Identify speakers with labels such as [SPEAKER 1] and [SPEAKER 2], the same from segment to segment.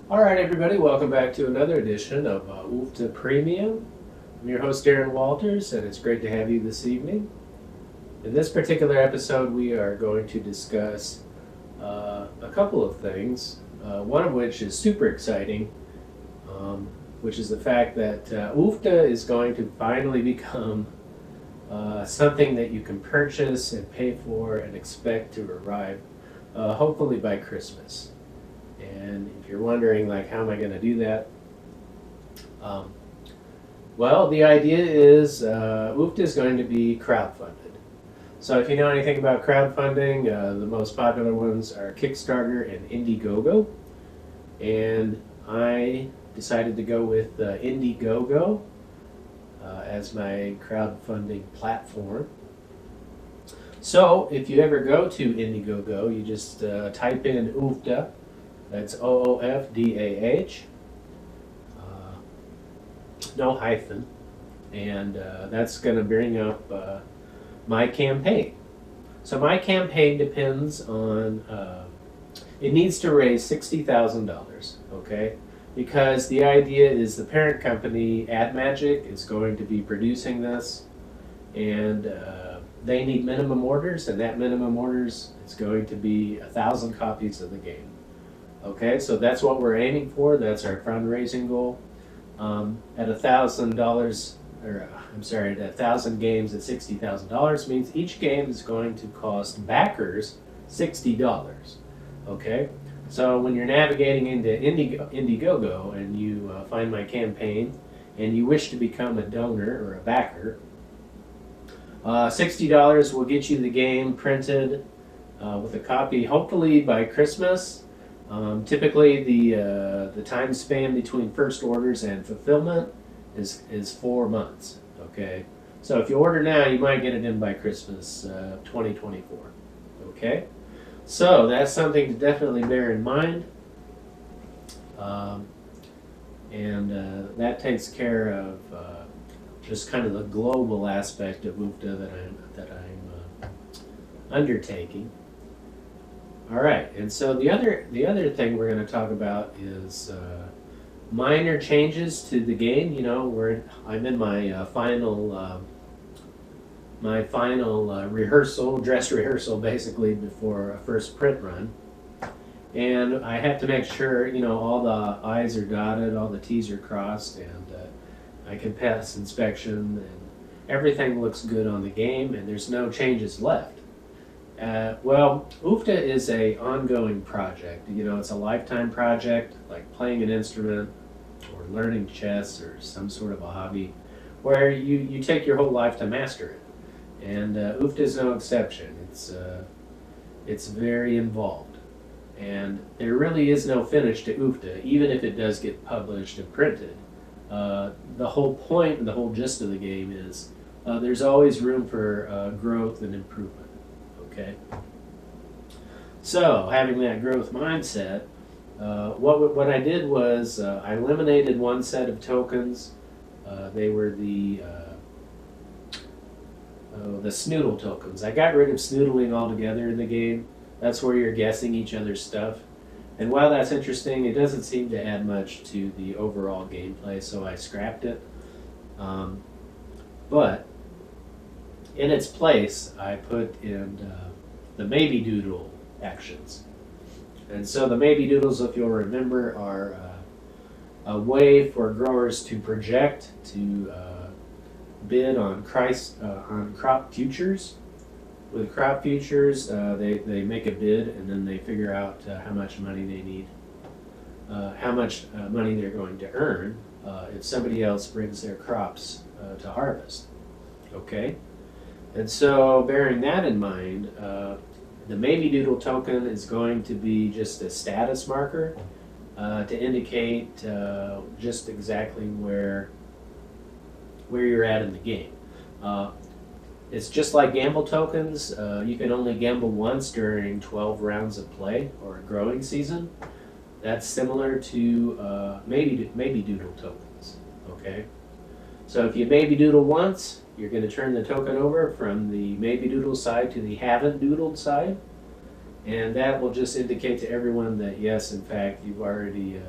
[SPEAKER 1] All right, everybody, welcome back to another edition of UFTA Premium. I'm your host, Darren Walters, and it's great to have you this evening. In this particular episode, we are going to discuss a couple of things, one of which is super exciting, which is the fact that UFTA is going to finally become something that you can purchase and pay for and expect to arrive hopefully by Christmas. And if you're wondering, like, how am I going to do that? Well, the idea is UFTA is going to be crowdfunded. So if you know anything about crowdfunding, the most popular ones are Kickstarter and Indiegogo. And I decided to go with Indiegogo as my crowdfunding platform. So if you ever go to Indiegogo, you just type in UFTA. That's OOFDAH, no hyphen, and that's going to bring up my campaign. So my campaign depends on, it needs to raise $60,000, okay? Because the idea is the parent company, AdMagic, is going to be producing this, and they need minimum orders, and that minimum orders is going to be 1,000 copies of the game. Okay, so that's what we're aiming for. That's our fundraising goal. At $1,000, or I'm sorry, at 1,000 games at $60,000 means each game is going to cost backers $60. Okay, so when you're navigating into Indiegogo and you find my campaign and you wish to become a donor or a backer, $60 will get you the game printed with a copy, hopefully by Christmas. Typically, the time span between first orders and fulfillment is 4 months. Okay, so if you order now, you might get it in by Christmas 2024. Okay, so that's something to definitely bear in mind, and that takes care of just kind of the global aspect of UFTA that I'm undertaking. All right, and so the other thing we're going to talk about is minor changes to the game. You know, I'm in my final rehearsal, dress rehearsal, basically before a first print run, and I have to make sure all the I's are dotted, all the T's are crossed, and I can pass inspection, and everything looks good on the game, and there's no changes left. Well, UFTA is a ongoing project. It's a lifetime project, like playing an instrument or learning chess or some sort of a hobby, where you take your whole life to master it. And UFTA is no exception. It's very involved, and there really is no finish to UFTA, even if it does get published and printed. The whole point and the whole gist of the game is there's always room for growth and improvement. Okay. So, having that growth mindset, what I did was I eliminated one set of tokens. They were the snoodle tokens. I got rid of snoodling altogether in the game. That's where you're guessing each other's stuff. And while that's interesting, it doesn't seem to add much to the overall gameplay, so I scrapped it. But in its place, I put in the maybe doodle actions. And so the maybe doodles, if you'll remember, are a way for growers to project, to bid on crop futures. With crop futures, they make a bid, and then they figure out how much money they need, how much money they're going to earn if somebody else brings their crops to harvest. Okay? And so, bearing that in mind, the Maybe Doodle token is going to be just a status marker to indicate just exactly where you're at in the game. It's just like gamble tokens. You can only gamble once during 12 rounds of play or a growing season. That's similar to Maybe Doodle tokens. Okay, so if you Maybe Doodle once, you're going to turn the token over from the Maybe Doodle side to the Haven't Doodled side, and that will just indicate to everyone that yes, in fact, you've already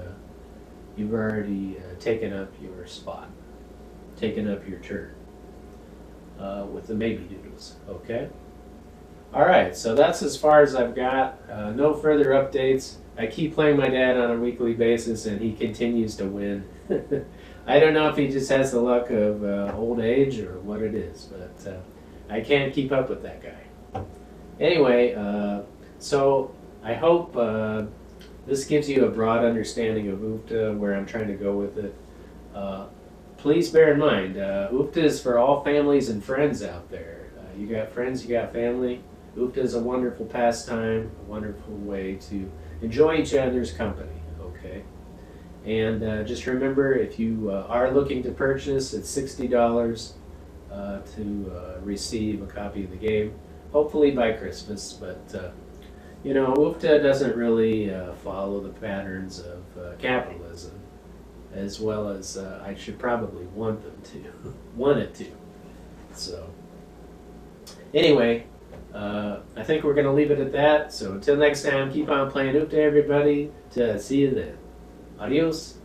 [SPEAKER 1] you've already taken up your spot, taken up your turn with the maybe doodles. Okay. All right, so that's as far as I've got. No further updates. I keep playing my dad on a weekly basis, and he continues to win. I don't know if he just has the luck of old age or what it is, but I can't keep up with that guy. Anyway, so I hope this gives you a broad understanding of UFTA, where I'm trying to go with it. Please bear in mind, UFTA is for all families and friends out there. You got friends, you got family. UFTA is a wonderful pastime, a wonderful way to enjoy each other's company, okay? And just remember, if you are looking to purchase, it's $60 to receive a copy of the game, hopefully by Christmas. But, you know, UFTA doesn't really follow the patterns of capitalism as well as I should probably want it to. So, anyway, I think we're going to leave it at that. So until next time, keep on playing UFTA, everybody. See you then. Adios.